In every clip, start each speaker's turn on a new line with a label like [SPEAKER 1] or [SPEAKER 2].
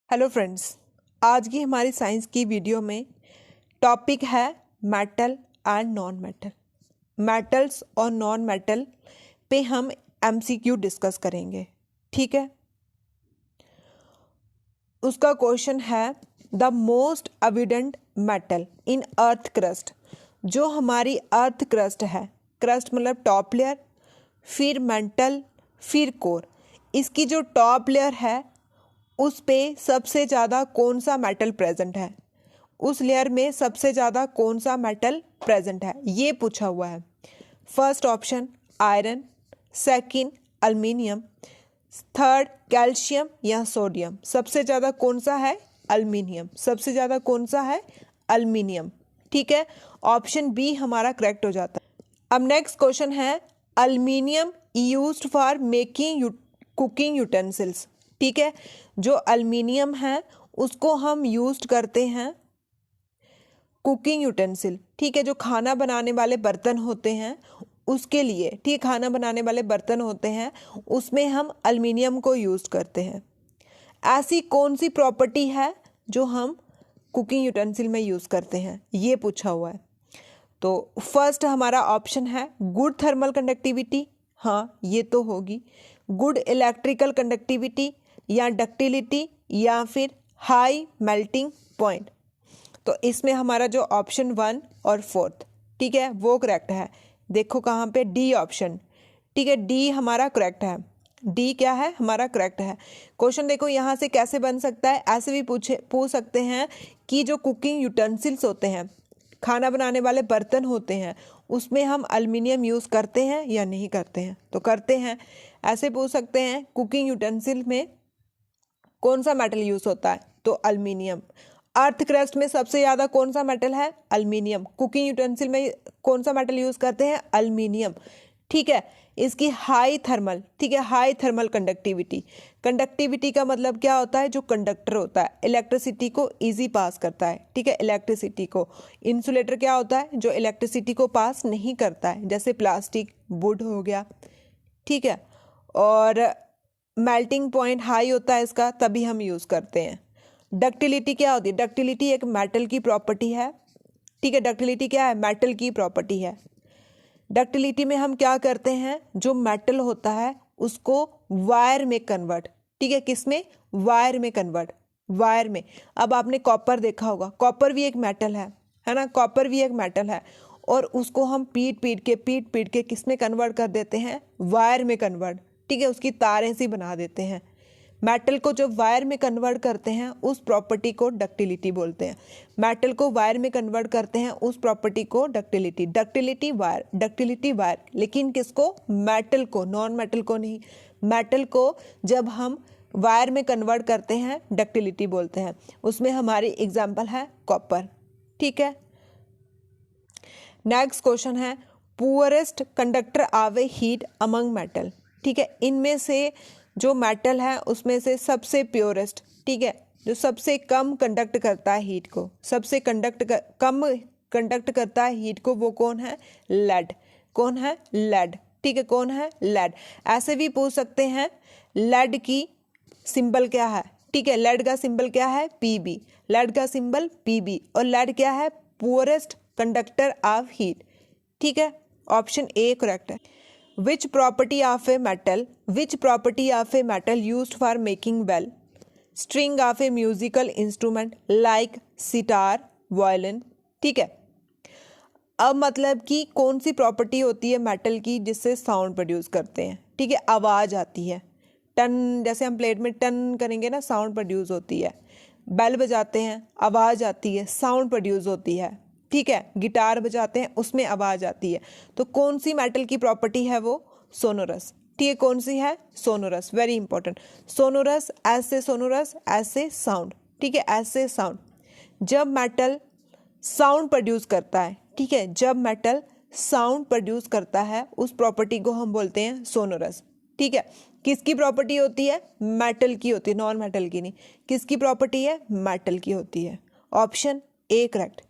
[SPEAKER 1] Hello friends, आज की हमारी साइंस की वीडियो में टॉपिक है metal and non metal. Metals और नॉन मेटल पे हम एमसीक्यू डिस्कस करेंगे। ठीक है, उसका क्वेश्चन है the most evident metal in earth crust. जो हमारी अर्थ क्रस्ट है, क्रस्ट मतलब टॉप लेयर, फिर मेंटल, फिर कोर। इसकी जो टॉप लेयर है उस पे सबसे ज़्यादा कौन सा मेटल प्रेजेंट है, उस लेयर में सबसे ज़्यादा कौन सा मेटल प्रेजेंट है, ये पूछा हुआ है। First option iron, second aluminium, third calcium या सोडियम। सबसे ज़्यादा कौन सा है? एल्युमिनियम। सबसे ज़्यादा कौन सा है? एल्युमिनियम। ठीक है, ऑप्शन बी हमारा करेक्ट हो जाता है। अब नेक्स्ट क्वेश्चन है aluminium used for making cooking utensils. ठीक है, जो एल्युमिनियम है उसको हम यूज करते हैं कुकिंग यूटेंसिल। ठीक है, जो खाना बनाने वाले बर्तन होते हैं उसके लिए। ठीक, खाना बनाने वाले बर्तन होते हैं उसमें हम एल्युमिनियम को यूज करते हैं। ऐसी कौन सी प्रॉपर्टी है जो हम कुकिंग यूटेंसिल में यूज करते हैं, ये पूछा हुआ है। तो फर्स्ट हमारा ऑप्शन है गुड थर्मल कंडक्टिविटी। हाँ, ये तो होगी। गुड इलेक्ट्रिकल कंडक्टिविटी या डक्टिलिटी या फिर हाई मेल्टिंग पॉइंट। तो इसमें हमारा जो ऑप्शन 1 और 4, ठीक है, वो करेक्ट है। देखो कहाँ पे, डी ऑप्शन। ठीक है, डी हमारा करेक्ट है। डी क्या है? हमारा करेक्ट है। क्वेश्चन देखो यहाँ से कैसे बन सकता है, ऐसे भी पूछ सकते हैं कि जो कुकिंग यूटेंसिल्स होते हैं, खाना बनाने वाले बर्तन होते हैं, उसमें हम एल्युमिनियम यूज़ करते हैं या नहीं करते हैं? तो करते हैं। ऐसे पूछ सकते हैं कुकिंग यूटेंसिल में कौन सा मेटल यूज़ होता है? तो एल्युमिनियम। अर्थ क्रस्ट में सबसे ज़्यादा कौन सा मेटल है? एल्युमिनियम। कुकिंग यूटेंसिल में कौन सा मेटल यूज़ करते हैं? एल्युमिनियम। ठीक है, इसकी हाई थर्मल, ठीक है, हाई थर्मल कंडक्टिविटी। कंडक्टिविटी का मतलब क्या होता है? जो कंडक्टर होता है, इलेक्ट्रिसिटी को इजी पास करता है। ठीक है, इलेक्ट्रिसिटी को। इंसुलेटर क्या होता है? जो इलेक्ट्रिसिटी को पास नहीं करता है, जैसे प्लास्टिक, वुड हो गया। ठीक है, और मेल्टिंग पॉइंट हाई होता है इसका, तभी हम यूज़ करते हैं। डक्टिलिटी क्या होती है? डक्टिलिटी एक मेटल की प्रॉपर्टी है। ठीक है, डक्टिलिटी क्या है? मेटल की प्रॉपर्टी है। डक्टिलिटी में हम क्या करते हैं, जो मेटल होता है उसको वायर में कन्वर्ट। ठीक है, किस में? वायर में कन्वर्ट। वायर में। अब आपने कॉपर देखा होगा, कॉपर भी एक मेटल है ना? कॉपर भी एक मेटल है, और उसको हम पीट पीट के किस में कन्वर्ट कर देते हैं? वायर में कन्वर्ट। ठीक है, उसकी तारें सी बना देते हैं। मेटल को जब वायर में कन्वर्ट करते हैं उस प्रॉपर्टी को डक्टिलिटी बोलते हैं। मेटल को वायर में कन्वर्ट करते हैं उस प्रॉपर्टी को ductility. Ductility wire, ductility wire. लेकिन किसको? मेटल को, नॉन मेटल को नहीं। मेटल को जब हम वायर में कन्वर्ट करते हैं डक्टिलिटी बोलते हैं। उसमें हमारी एग्जाम्पल है कॉपर। ठीक है, नेक्स्ट क्वेश्चन है poorest conductor of A heat among metal. ठीक है, इनमें से जो मेटल है उसमें से सबसे प्योरेस्ट, ठीक है, जो सबसे कम कंडक्ट करता है हीट को, सबसे कम कंडक्ट करता है हीट को, वो कौन है? लेड। कौन है? लेड। ठीक है, कौन है? लेड। ऐसे भी पूछ सकते हैं लेड की सिंबल क्या है? ठीक है, लेड का सिंबल क्या है? पीबी। लेड का सिंबल पीबी। और लेड क्या है? Poorest conductor of heat. ठीक है, ऑप्शन ए करेक्ट है। Which property of a metal used for making bell, string of a musical instrument like sitar, violin? ठीक है, अब मतलब कि कौन सी प्रॉपर्टी होती है मेटल की जिससे साउंड प्रोड्यूस करते हैं? ठीक है, आवाज़ आती है। टन, जैसे हम प्लेट में टन करेंगे ना, साउंड प्रोड्यूस होती है। बेल बजाते हैं, आवाज़ आती है, साउंड प्रोड्यूस होती है। ठीक है, गिटार बजाते हैं, उसमें आवाज़ आती है। तो कौन सी मेटल की प्रॉपर्टी है? वो सोनोरस। ठीक है, कौन सी है? सोनोरस। Very important. सोनोरस, ऐसे सोनोरस, ऐसे साउंड। ठीक है, ऐसे साउंड। जब मेटल साउंड प्रोड्यूस करता है, ठीक है, जब मेटल साउंड प्रोड्यूस करता है उस प्रॉपर्टी को हम बोलते हैं सोनोरस। ठीक है, किसकी प्रॉपर्टी होती है? मेटल की होती है, नॉन मेटल की नहीं। किसकी प्रॉपर्टी है? मेटल की होती है। Option A correct.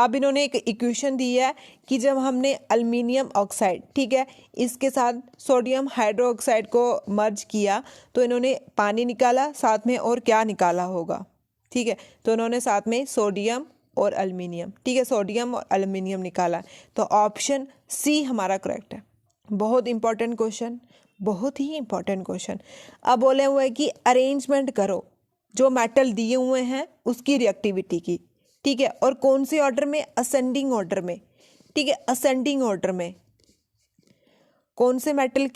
[SPEAKER 1] अब इन्होंने एक इक्वेशन दी है कि जब हमने एल्युमिनियम ऑक्साइड, ठीक है, इसके साथ सोडियम हाइड्रोक्साइड को मर्ज किया तो इन्होंने पानी निकाला, साथ में और क्या निकाला होगा, ठीक है, तो इन्होंने साथ में सोडियम और एल्युमिनियम, ठीक है, सोडियम और एल्युमिनियम निकाला। तो ऑप्शन सी हमारा करेक्ट है। बहुत इंपॉर्टेंट क्वेश्चन, बहुत ही इंपॉर्टेंट क्वेश्चन। अब बोले हुए कि अरेंजमेंट करो जो मेटल दिए हुए हैं उसकी रिएक्टिविटी की, ठीक है, और कौन से ऑर्डर में, असेंडिंग ऑर्डर में, ठीक है, असेंडिंग ऑर्डर में कौन से मेटल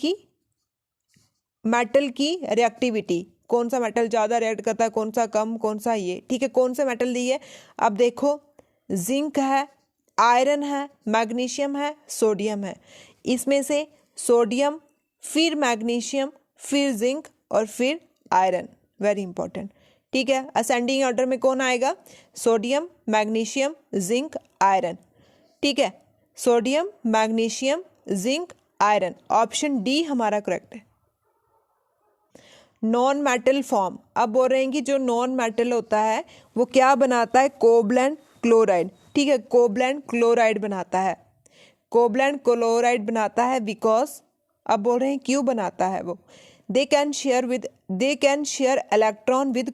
[SPEAKER 1] की रिएक्टिविटी, कौन सा मेटल ज़्यादा रिएक्ट करता है, कौन सा कम, कौन सा ये, ठीक है, कौन से मेटल दिए। अब देखो जिंक है, आयरन है, मैग्नीशियम है, सोडियम है। इसमें से सोडियम, फिर मैग्नीशियम, फिर जिंक और फिर आयरन, वेरी इंपॉर्टेंट, ठीक है। असेंडिंग ऑर्डर में कौन आएगा, सोडियम, मैग्नीशियम, जिंक, आयरन, ठीक है, sodium, magnesium, zinc, iron. Option D हमारा करेक्ट है। नॉन मेटल फॉर्म, अब बोल रहे हैं कि जो नॉन मेटल होता है वो क्या बनाता है, कोवलेंट क्लोराइड, ठीक है, कोवलेंट क्लोराइड बनाता है, कोवलेंट क्लोराइड बनाता है बिकॉज, अब बोल रहे हैं क्यों बनाता है वो, they can share electron with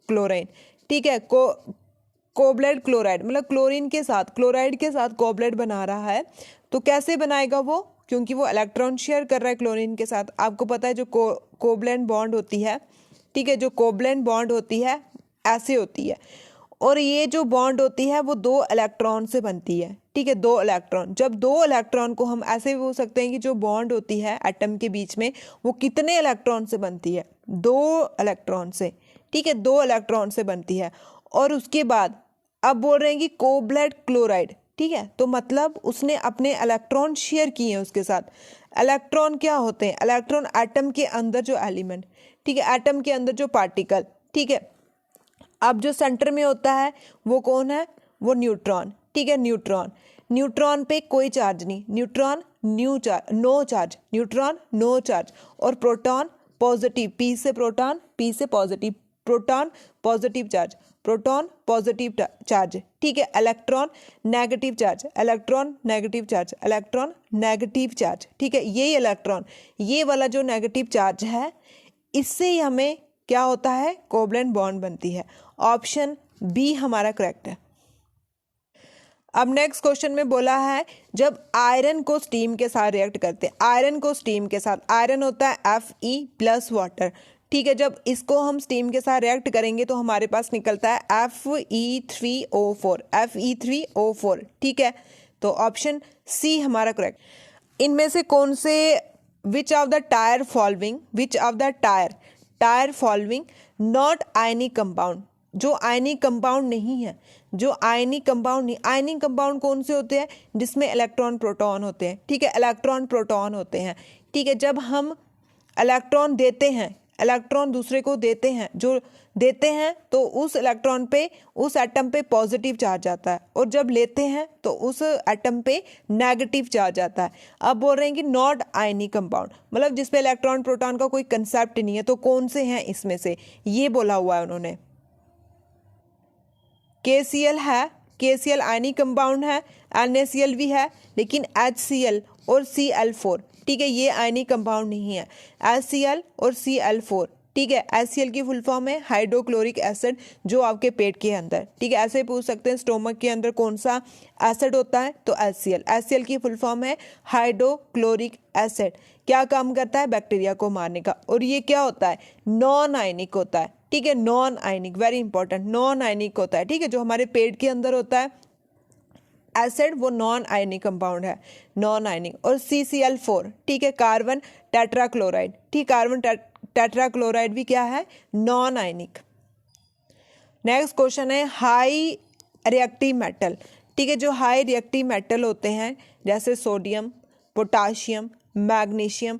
[SPEAKER 1] chlorine, ठीक है, कोवलेंट क्लोराइड मतलब क्लोरीन के साथ, क्लोराइड के साथ कोवलेंट बना रहा है, तो कैसे बनाएगा वो, क्योंकि वो इलेक्ट्रॉन शेयर कर रहा है क्लोरीन के साथ। आपको पता है जो कोवलेंट बॉन्ड होती है, ठीक है, जो कोवलेंट बॉन्ड होती है ऐसे होती है, और ये जो बॉन्ड होती है वो 2 इलेक्ट्रॉन से बनती है, ठीक है, 2 इलेक्ट्रॉन। जब 2 इलेक्ट्रॉन को हम ऐसे भी बोल सकते हैं कि जो बॉन्ड होती है एटम के बीच में वो कितने इलेक्ट्रॉन से बनती है, 2 इलेक्ट्रॉन से, ठीक है, 2 इलेक्ट्रॉन से बनती है। और उसके बाद अब बोल रहे हैं कि कोवलेंट क्लोराइड, ठीक है, तो मतलब उसने अपने इलेक्ट्रॉन शेयर किए हैं उसके साथ। इलेक्ट्रॉन क्या होते हैं, इलेक्ट्रॉन एटम के अंदर जो एलिमेंट, ठीक है, एटम के अंदर जो पार्टिकल, ठीक है। अब जो सेंटर में होता है वो कौन है, वो न्यूट्रॉन, ठीक है, न्यूट्रॉन, न्यूट्रॉन पे कोई चार्ज नहीं, neutron no charge, neutron no charge, और प्रोटॉन पॉजिटिव, पी से प्रोटॉन, पी से positive, proton positive charge, proton positive charge, ठीक है, electron negative charge, electron negative charge, electron negative charge, ठीक है, ये इलेक्ट्रॉन, ये वाला जो नेगेटिव चार्ज है इससे ही हमें क्या होता है, कोवलेंट बॉन्ड बनती है। ऑप्शन बी हमारा करेक्ट है। अब नेक्स्ट क्वेश्चन में बोला है जब आयरन को स्टीम के साथ रिएक्ट करते हैं, आयरन को स्टीम के साथ, आयरन होता है Fe प्लस वाटर, ठीक है, जब इसको हम स्टीम के साथ रिएक्ट करेंगे तो हमारे पास निकलता है Fe3O4, Fe3O4, ठीक है, तो ऑप्शन सी हमारा करेक्ट। इनमें से कौन से which of the tyre following not ionic compound, जो आयनिक कंपाउंड नहीं है, जो आयनिक कंपाउंड नहीं, आयनिक कंपाउंड कौन से होते हैं, जिसमें इलेक्ट्रॉन प्रोटॉन होते हैं, ठीक है, इलेक्ट्रॉन प्रोटॉन होते हैं, ठीक है, जब हम इलेक्ट्रॉन देते हैं, इलेक्ट्रॉन दूसरे को देते हैं, जो देते हैं तो उस इलेक्ट्रॉन पे, उस एटम पे पॉजिटिव चार्ज आता है, और जब लेते हैं तो उस एटम पे नेगेटिव चार्ज आता है। अब बोल रहे हैं कि नॉट आयनिक कंपाउंड मतलब जिसपे इलेक्ट्रॉन प्रोटॉन का कोई कंसेप्ट नहीं है, तो कौन से हैं इसमें से, ये बोला हुआ है उन्होंने। KCl है, KCl आयनिक कंपाउंड है, NaCl भी है, लेकिन HCl और Cl4, ठीक है, ये आयनिक कंपाउंड नहीं है, HCl और Cl4, ठीक है, HCl की फुल फॉर्म है हाइड्रोक्लोरिक एसिड, जो आपके पेट के अंदर, ठीक है, ऐसे पूछ सकते हैं स्टोमक के अंदर कौन सा एसिड होता है, तो HCl की फुल फॉर्म है हाइड्रोक्लोरिक एसिड। क्या काम करता है, बैक्टीरिया को मारने का, और ये क्या होता है, नॉन आयनिक होता है, ठीक है, नॉन आयनिक, वेरी इंपॉर्टेंट, नॉन आयनिक होता है, ठीक है, जो हमारे पेट के अंदर होता है एसिड वो नॉन आयनिक कंपाउंड है, नॉन आयनिक। और CCl4, ठीक है, कार्बन टेट्राक्लोराइड, ठीक, कार्बन टेट्राक्लोराइड भी क्या है, नॉन आयनिक। नेक्स्ट क्वेश्चन है हाई रिएक्टिव मेटल, ठीक है, जो हाई रिएक्टिव मेटल होते हैं जैसे sodium, potassium, magnesium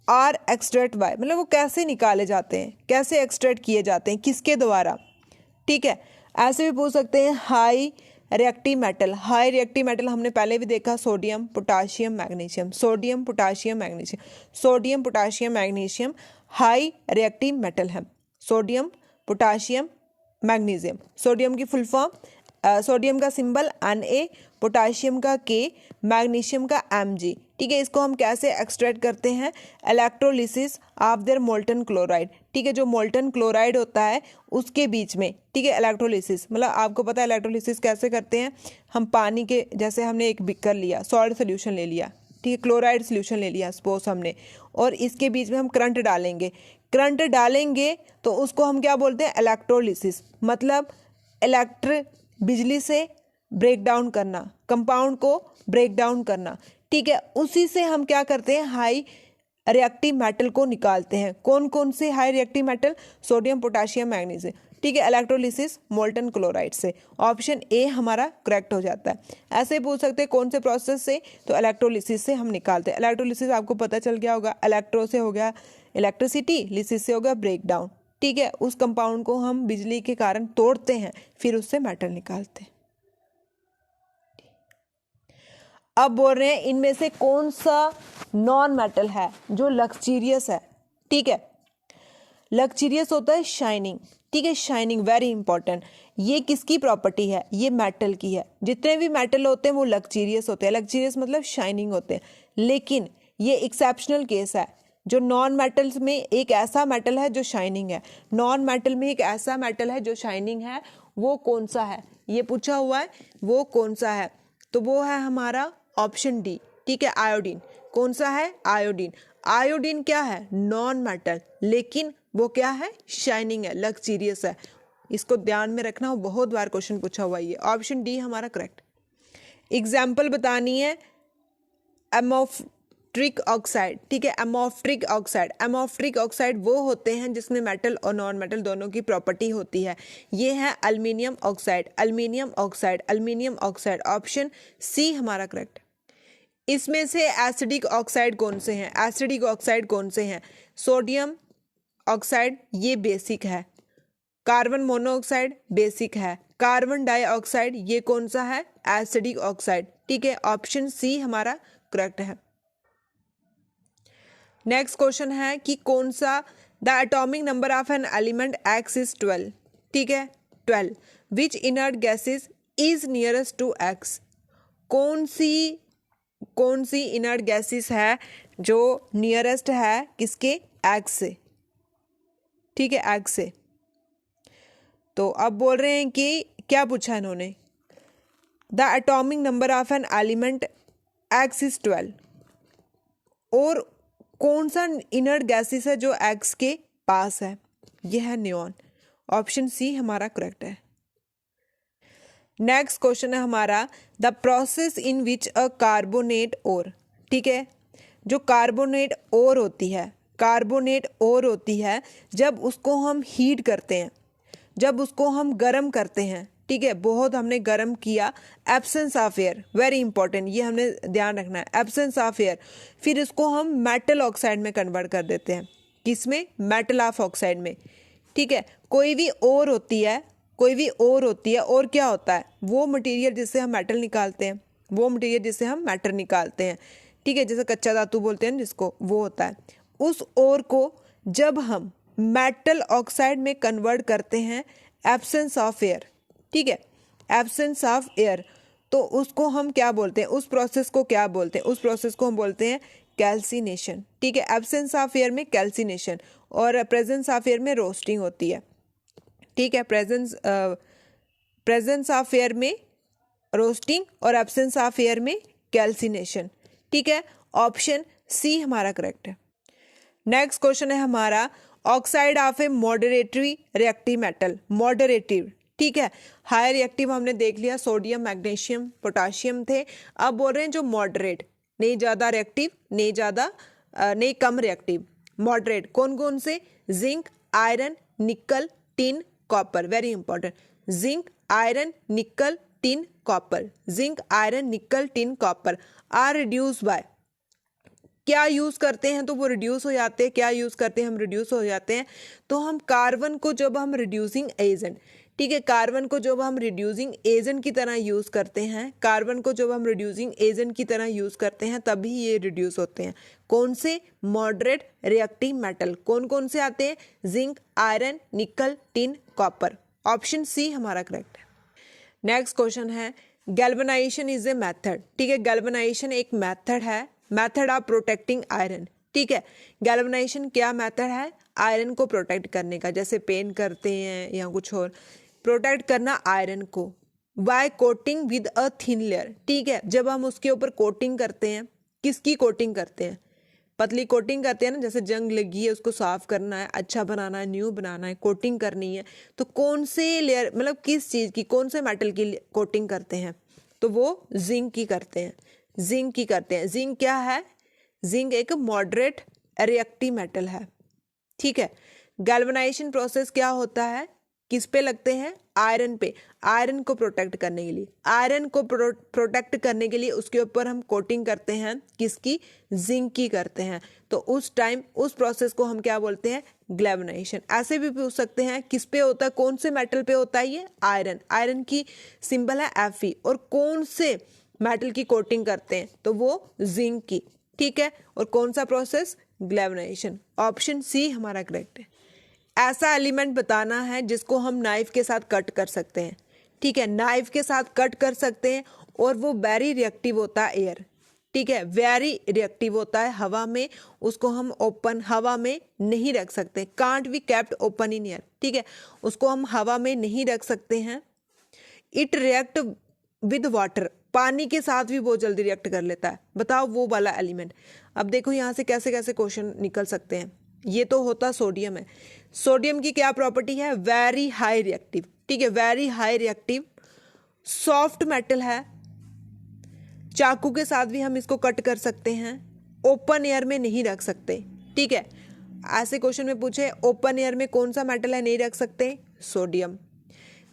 [SPEAKER 1] are extract by, मतलब वो कैसे निकाले जाते हैं, कैसे एक्सट्रैक्ट किए जाते हैं, किसके द्वारा, ठीक है, ऐसे भी पूछ सकते हैं high reactive metal. High reactive metal हमने पहले भी देखा, sodium potassium magnesium, sodium potassium magnesium, sodium potassium magnesium high reactive metal है, सोडियम पोटाशियम मैग्नीशियम। सोडियम की फुल फॉर्म सोडियम का सिंबल Na, पोटाशियम का K, मैग्नीशियम का Mg। ठीक है, इसको हम कैसे एक्सट्रैक्ट करते हैं? Electrolysis of their molten chloride. ठीक है, जो मोल्टन क्लोराइड होता है उसके बीच में, ठीक है, इलेक्ट्रोलिसिस मतलब आपको पता है इलेक्ट्रोलिसिस कैसे करते हैं? हम पानी के, जैसे हमने एक बीकर लिया, सॉल्ट सोल्यूशन ले लिया, ठीक है, क्लोराइड सोल्यूशन ले लिया सपोज हमने, और इसके बीच में हम करंट डालेंगे। करंट डालेंगे तो उसको हम क्या बोलते हैं? इलेक्ट्रोलिसिस। मतलब बिजली से ब्रेक डाउन करना, कंपाउंड को ब्रेक डाउन करना। ठीक है, उसी से हम क्या करते हैं? हाई रिएक्टिव मेटल को निकालते हैं। कौन कौन से high reactive metal? Sodium, potassium, magnesium. ठीक है, इलेक्ट्रोलिसिस मोल्टन क्लोराइड से। ऑप्शन ए हमारा करेक्ट हो जाता है। ऐसे पूछ सकते हैं कौन से प्रोसेस से? तो इलेक्ट्रोलिसिस से हम निकालते हैं। इलेक्ट्रोलिसिस आपको पता चल गया होगा, इलेक्ट्रो से हो गया इलेक्ट्रिसिटी, लिसिस से हो गया ब्रेक डाउन। ठीक है, उस कंपाउंड को हम बिजली के कारण तोड़ते हैं, फिर उससे मेटल निकालते हैं। अब बोल रहे हैं इनमें से कौन सा नॉन मेटल है जो लक्जीरियस है? ठीक है, लक्जीरियस होता है शाइनिंग। ठीक है, शाइनिंग वेरी इंपॉर्टेंट। ये किसकी प्रॉपर्टी है? ये मेटल की है। जितने भी मेटल होते हैं वो लक्जीरियस होते हैं। लक्जीरियस मतलब शाइनिंग होते हैं। लेकिन ये एक्सेप्शनल केस है। जो नॉन मेटल्स में एक ऐसा मेटल है जो शाइनिंग है, नॉन मेटल में एक ऐसा मेटल है जो शाइनिंग है, वो कौन सा है? ये पूछा हुआ है, वो कौन सा है? तो वो है हमारा ऑप्शन डी। ठीक है, आयोडीन। कौन सा है? आयोडीन। आयोडीन क्या है? नॉन मेटल, लेकिन वो क्या है? शाइनिंग है, लक्जीरियस है। इसको ध्यान में रखना, बहुत बार क्वेश्चन पूछा हुआ है। ऑप्शन डी हमारा करेक्ट। एग्जाम्पल बतानी है एमोफ्ट्रिक ऑक्साइड। ठीक है, एमोफ्ट्रिक ऑक्साइड। एमोफ्ट्रिक ऑक्साइड वो होते हैं जिसमें मेटल और नॉन मेटल दोनों की प्रॉपर्टी होती है। ये है aluminium oxide, aluminium oxide, aluminium oxide. Option C हमारा करेक्ट। इसमें से एसिडिक ऑक्साइड कौन से हैं? एसिडिक ऑक्साइड कौन से हैं? सोडियम ऑक्साइड, ये बेसिक है। कार्बन मोनोऑक्साइड बेसिक है। कार्बन डाइऑक्साइड ये कौन सा है? Acidic oxide. ठीक है, ऑप्शन सी हमारा करेक्ट है। नेक्स्ट क्वेश्चन है कि कौन सा the atomic number of an element X is 12। ठीक है, 12। Which inert gases is nearest to X? कौन सी इनर्ट गैसेस है जो नियरेस्ट है किसके? एक्स से। ठीक है, एक्स से। तो अब बोल रहे हैं कि क्या पूछा इन्होंने? The atomic number of an element X is 12, और कौन सा इनर्ट गैसेस है जो एक्स के पास है? यह है नियॉन। ऑप्शन सी हमारा करेक्ट है। नेक्स्ट क्वेश्चन है हमारा the process in which a carbonate ore. ठीक है, जो कार्बोनेट ओर होती है, कार्बोनेट ओर होती है जब उसको हम हीट करते हैं, जब उसको हम गर्म करते हैं। ठीक है, बहुत हमने गर्म किया, absence of air, very important, ये हमने ध्यान रखना है, एब्सेंस ऑफ एयर। फिर इसको हम मेटल ऑक्साइड में कन्वर्ट कर देते हैं। किसमें? मेटल ऑफ ऑक्साइड में। ठीक है, कोई भी ओर होती है, कोई भी ओर होती है, और क्या होता है? वो मटेरियल जिससे हम मेटल निकालते हैं, वो मटेरियल जिससे हम मेटल निकालते हैं। ठीक है, जैसे कच्चा धातु बोलते हैं जिसको, वो होता है। उस ओर को जब हम मेटल ऑक्साइड में कन्वर्ट करते हैं एब्सेंस ऑफ एयर, ठीक है, एब्सेंस ऑफ एयर, तो उसको हम क्या बोलते हैं? उस प्रोसेस को क्या बोलते हैं? उस प्रोसेस को हम बोलते हैं कैल्सिनेशन। ठीक है, एब्सेंस ऑफ एयर में कैल्सिनेशन, और प्रेजेंस ऑफ एयर में रोस्टिंग होती है। ठीक है, प्रेजेंस ऑफ एयर में रोस्टिंग और एब्सेंस ऑफ एयर में कैल्सिनेशन। ठीक है, ऑप्शन सी हमारा करेक्ट है। नेक्स्ट क्वेश्चन है हमारा oxide of a moderately reactive metal. Moderative, ठीक है, हाई रिएक्टिव हमने देख लिया, सोडियम, मैग्नीशियम, पोटाशियम थे। अब बोल रहे हैं जो मॉडरेट, नहीं ज़्यादा रिएक्टिव, नहीं कम रिएक्टिव, मॉडरेट कौन कौन से? Zinc, iron, nickel, tin, copper. Very important, zinc, iron, nickel, tin, copper. Zinc, iron, nickel, tin, copper are reduce by, क्या यूज करते हैं तो वो रिड्यूस हो जाते हैं। क्या यूज करते हैं? हम रिड्यूस हो जाते हैं। तो हम कार्बन को जब हम रिड्यूसिंग एजेंट, ठीक है, कार्बन को जब हम रिड्यूसिंग एजेंट की तरह यूज करते हैं, कार्बन को जब हम रिड्यूसिंग एजेंट की तरह यूज करते हैं तभी ये रिड्यूस होते हैं। कौन से? Moderate reactive metal. कौन कौन से आते हैं? Zinc, iron, nickel, tin, copper. Option C हमारा करेक्ट है। नेक्स्ट क्वेश्चन है गैल्वेनाइजेशन इज ए मेथड। ठीक है, गैल्वेनाइजेशन एक मेथड है, मेथड ऑफ प्रोटेक्टिंग आयरन। ठीक है, गैल्वेनाइजेशन क्या मेथड है, आयरन को प्रोटेक्ट करने का, जैसे पेन करते हैं या कुछ और, प्रोटेक्ट करना आयरन को by coating with a thin layer. ठीक है, जब हम उसके ऊपर कोटिंग करते हैं, किसकी कोटिंग करते हैं, पतली कोटिंग करते हैं ना, जैसे जंग लगी है उसको साफ करना है, अच्छा बनाना है, न्यू बनाना है, कोटिंग करनी है, तो कौन से लेयर मतलब किस चीज़ की, कौन से मेटल की कोटिंग करते हैं, तो वो जिंक की करते हैं, जिंक की करते हैं। जिंक क्या है, जिंक एक मॉडरेट रिएक्टिव मेटल है। ठीक है, गैल्वेनाइजेशन प्रोसेस क्या होता है, किस पे लगते हैं, आयरन पे, आयरन को प्रोटेक्ट करने के लिए, आयरन को प्रोटेक्ट करने के लिए उसके ऊपर हम कोटिंग करते हैं, किसकी, जिंक की करते हैं। तो उस टाइम उस प्रोसेस को हम क्या बोलते हैं, गैल्वेनाइजेशन। ऐसे भी पूछ सकते हैं किस पे होता है, कौन से मेटल पे होता है ये, आयरन, आयरन की सिंबल है Fe, और कौन से मेटल की कोटिंग करते हैं, तो वो जिंक की। ठीक है, और कौन सा प्रोसेस, गैल्वेनाइजेशन। ऑप्शन सी हमारा करेक्ट है। ऐसा एलिमेंट बताना है जिसको हम नाइफ के साथ कट कर सकते हैं। ठीक है, नाइफ के साथ कट कर सकते हैं, और वो वेरी रिएक्टिव होता है एयर। ठीक है, वेरी रिएक्टिव होता है हवा में, उसको हम ओपन हवा में नहीं रख सकते, can't be kept open in air. ठीक है, उसको हम हवा में नहीं रख सकते हैं। इट रिएक्ट विद वाटर, पानी के साथ भी बहुत जल्दी रिएक्ट कर लेता है। बताओ वो वाला एलिमेंट। अब देखो यहाँ से कैसे कैसे क्वेश्चन निकल सकते हैं। ये तो होता सोडियम है, सोडियम की क्या प्रॉपर्टी है, वेरी हाई रिएक्टिव। ठीक है, very high reactive, soft metal है, चाकू के साथ भी हम इसको कट कर सकते हैं, ओपन एयर में नहीं रख सकते। ठीक है, ऐसे क्वेश्चन में पूछे ओपन एयर में कौन सा मेटल है नहीं रख सकते, सोडियम।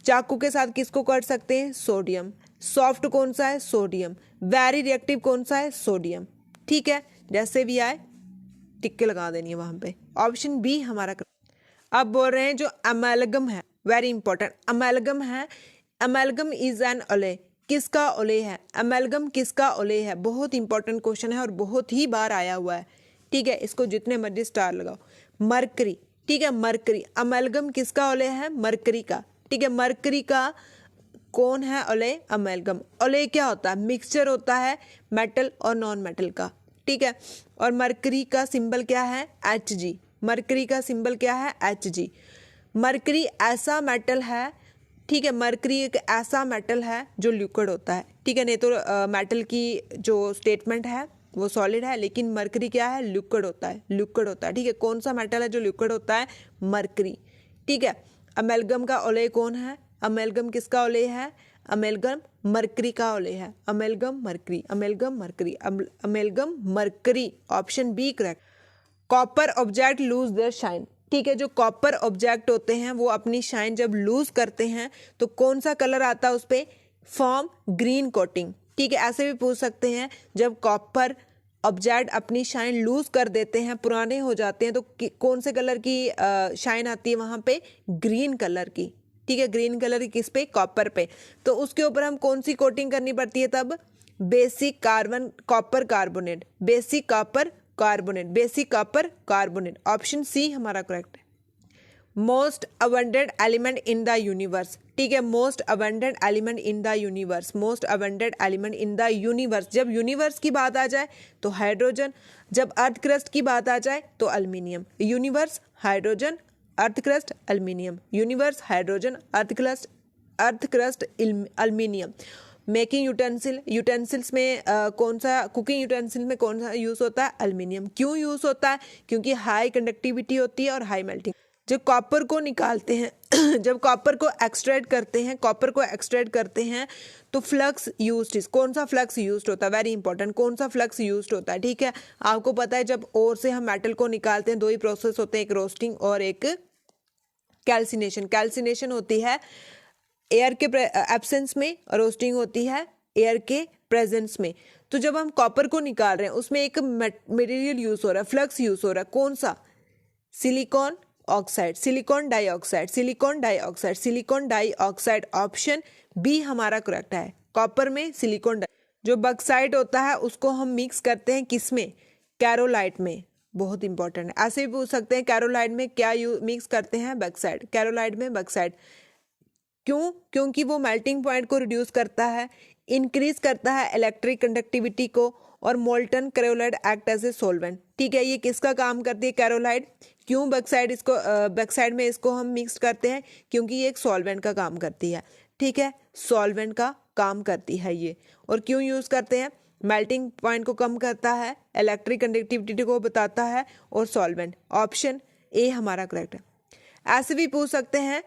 [SPEAKER 1] चाकू के साथ किसको कर सकते हैं, सोडियम। सॉफ्ट कौन सा है, सोडियम। वेरी रिएक्टिव कौन सा है, सोडियम। ठीक है, जैसे भी आए टिक्के लगा देनी है वहां पे। ऑप्शन बी हमारा। अब बोल रहे हैं जो अमेलगम है, वेरी इंपॉर्टेंट, अमेलगम है, अमेलगम इज एन ओले, किसका ओले है, अमेलगम किसका ओले है, बहुत इंपॉर्टेंट क्वेश्चन है और बहुत ही बार आया हुआ है। ठीक है, इसको जितने मर्जी स्टार लगाओ। मरकरी, ठीक है, मरकरी, अमेलगम किसका ओले है, मरकरी का। ठीक है, मरकरी का कौन है ओले, अमेलगम। ओले क्या होता है, मिक्सचर होता है मेटल और नॉन मेटल का। ठीक है, और मरकरी का सिंबल क्या है, Hg, मरकरी का सिंबल क्या है, Hg। मरकरी ऐसा मेटल है, ठीक है, मरकरी एक ऐसा मेटल है जो लिक्विड होता है। ठीक है, नहीं तो मेटल की जो स्टेटमेंट है वो सॉलिड है, लेकिन मरकरी क्या है, लिक्विड होता है, लिक्विड होता है। ठीक है, कौन सा मेटल है जो लिक्विड होता है, मरकरी। ठीक है, अमेलगम का ओले कौन है, अमेलगम किसका ओले है, अमेलगम मरकरी का ओले है, amalgam mercury, amalgam mercury, amalgam mercury. Option B correct. Copper object lose their shine. ठीक है, जो कॉपर ऑब्जेक्ट होते हैं वो अपनी शाइन जब लूज करते हैं तो कौन सा कलर आता है उस पर, फॉर्म ग्रीन कोटिंग। ठीक है, ऐसे भी पूछ सकते हैं जब कॉपर ऑब्जेक्ट अपनी शाइन लूज कर देते हैं, पुराने हो जाते हैं, तो कौन से कलर की शाइन आती है वहां पे, ग्रीन कलर की। ठीक है, ग्रीन कलर की किस पे, कॉपर पे। तो उसके ऊपर हम कौन सी कोटिंग करनी पड़ती है तब, basic carbon copper carbonate, basic copper carbonate, basic copper carbonate. Option C हमारा करेक्ट है। Most abundant element in the universe. ठीक है, most abundant element in the universe, most abundant element in the universe. जब universe की बात आ जाए तो hydrogen, जब अर्थ क्रस्ट की बात आ जाए तो aluminium. Universe hydrogen, earth crust aluminium, universe hydrogen, earth crust aluminium. Making utensil, utensils में कौन सा, कुकिंग यूटेंसिल में कौन सा यूज होता है, अल्मीनियम। क्यों यूज होता है, क्योंकि हाई कंडक्टिविटी होती है और हाई मेल्टिंग। जब कॉपर को निकालते हैं जब कॉपर को एक्सट्रैक्ट करते हैं, कॉपर को एक्सट्रैक्ट करते हैं तो फ्लक्स यूज्ड, कौन सा फ्लक्स यूज्ड होता है, वेरी इंपॉर्टेंट, कौन सा फ्लक्स यूज्ड होता है। ठीक है, आपको पता है जब ओर से हम मेटल को निकालते हैं दो ही प्रोसेस होते हैं, एक रोस्टिंग और एक कैल्सिनेशन। कैल्सिनेशन होती है एयर के एब्सेंस में, रोस्टिंग होती है एयर के प्रेजेंस में। तो जब हम कॉपर को निकाल रहे हैं उसमें एक मटेरियल यूज हो रहा है, फ्लक्स यूज हो रहा है, कौन सा, silicon oxide, silicon dioxide, silicon dioxide, silicon dioxide. Option B हमारा करेक्ट है, कॉपर में सिलिकॉन। जो बक्साइट होता है उसको हम मिक्स करते हैं किसमें, कैरोलाइट में, बहुत इंपॉर्टेंट है। ऐसे भी पूछ सकते हैं कैरोलाइट में क्या मिक्स करते हैं, बक्साइड, कैरोलाइट में बक्साइड। क्यों? क्योंकि वो मेल्टिंग पॉइंट को रिड्यूस करता है, इंक्रीज करता है इलेक्ट्रिक कंडक्टिविटी को, और molten cryolite act as a solvent. ठीक है, ये किसका काम करती है? कैरोलाइड। क्यों बैकसाइड में इसको हम मिक्स करते हैं? क्योंकि ये एक सॉल्वेंट का काम करती है। ठीक है, सॉल्वेंट का काम करती है ये। और क्यों यूज करते हैं? मेल्टिंग पॉइंट को कम करता है, इलेक्ट्रिक कंडक्टिविटी को बताता है, और सॉल्वेंट। ऑप्शन ए हमारा करेक्ट है। ऐसे भी पूछ सकते हैं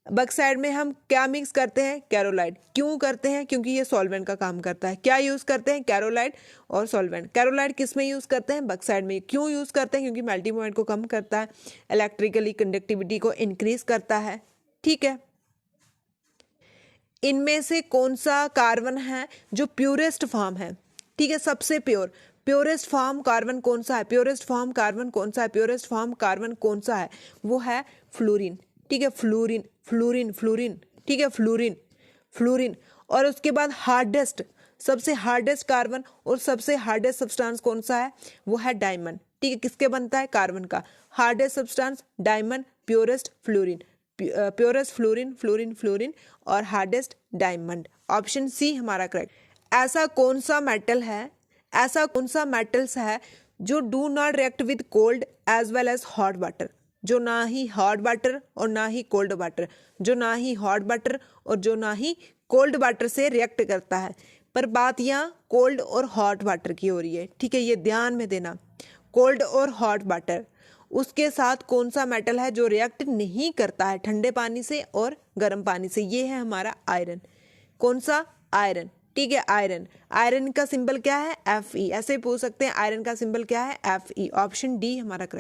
[SPEAKER 1] बैकसाइड में हम क्या मिक्स करते हैं? कैरोलाइड। क्यों करते हैं? क्योंकि ये सॉल्वेंट का काम करता है। क्या यूज करते हैं? कैरोलाइड और सॉल्वेंट। कैरोलाइड किस में यूज करते हैं? बैकसाइड में। क्यों यूज करते हैं? क्योंकि मेल्टिंग पॉइंट को कम करता है, इलेक्ट्रिकली कंडक्टिविटी को इंक्रीज करता है। ठीक है, इनमें से कौन सा कार्बन है जो प्योरेस्ट फॉर्म है? ठीक है, सबसे प्योरेस्ट फॉर्म कार्बन कौन सा है? प्योरेस्ट फॉर्म कार्बन कौन सा है? प्योरेस्ट फॉर्म कार्बन कौन सा है? वो है फ्लोरीन। ठीक है, फ्लोरीन। ठीक है, फ्लोरीन। और उसके बाद हार्डेस्ट, सबसे हार्डेस्ट कार्बन और सबसे हार्डेस्ट सब्सटेंस कौन सा है? वो है डायमंड। ठीक है, किसके बनता है? कार्बन का। Hardest substance diamond, purest fluorine. Purest fluorine और हार्डेस्ट डायमंड। ऑप्शन सी हमारा करेक्ट। ऐसा कौन सा मेटल्स है जो do not react with cold as well as hot water? जो ना ही हॉट वाटर और ना ही कोल्ड वाटर, जो ना ही कोल्ड वाटर से रिएक्ट करता है। पर बात यहाँ कोल्ड और हॉट वाटर की हो रही है। ठीक है, ये ध्यान में देना। कोल्ड और हॉट वाटर, उसके साथ कौन सा मेटल है जो रिएक्ट नहीं करता है ठंडे पानी से और गर्म पानी से? ये है हमारा आयरन। कौन सा? आयरन। ठीक है, आयरन का सिंबल क्या है? Fe। ऐसे पूछ सकते हैं आयरन का सिंबल क्या है? Fe। ऑप्शन डी हमारा करेक्ट।